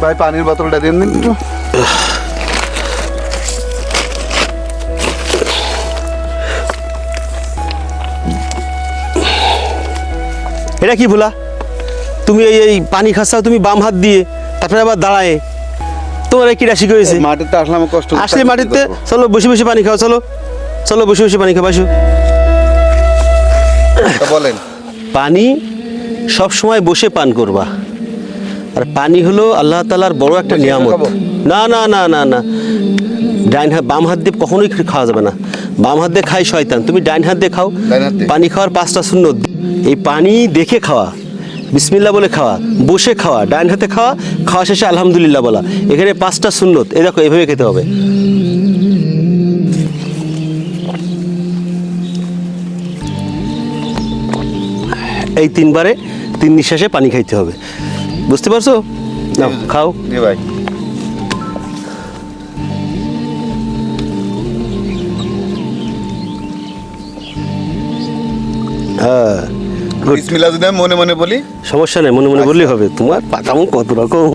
ভাই পানির বোতলটা দিন দিন একটু। এটা কি ভোলা, তুমি এই পানি খাচ্ছাও তুমি বাম হাত দিয়ে, তারপরে আবার দাঁড়ায়, তোমার কি রাশি হয়েছে? মাটিতে আসলাম কষ্ট আসলে মাটিতে চলো বসে বসে পানি খাও, চলো চলো বসে বসে পানি খাও, আসো। বলেন। পানি সব সময় বসে পান করবা, আর পানি হলো আল্লাহ তাআলার বড় একটা বসে নিয়ামত। খাবো? না না না না না, ডাইন হাত বাম হাত দিয়ে কখনোই খাওয়া যাবে না, বাম হাত দিয়ে খাই শয়তান, তুমি ডাইন হাত দিয়ে খাও। ডাইন হাত দিয়ে? পানি খাওয়ার 5টা সুন্নত, এই পানি দেখে খাওয়া, বিসমিল্লাহ বলে খাওয়া, বসে খাওয়া, ডাইন হাতে খাওয়া, খাওয়া শেষে আলহামদুলিল্লাহ বলা, এখানে 5টা সুন্নত। এই দেখো এভাবে খেতে হবে। এই 3বারে 3 নিঃশ্বাসে পানি খাইতে হবে, বুঝতে পারছো? নাও খাও। জি ভাই। হ্যাঁ, good. বিসমিল্লাহ যদি আমি মনে মনে বলি। সমস্যা নেই, মনে মনে বললেই হবে। তোমার পাকামো কত রকম।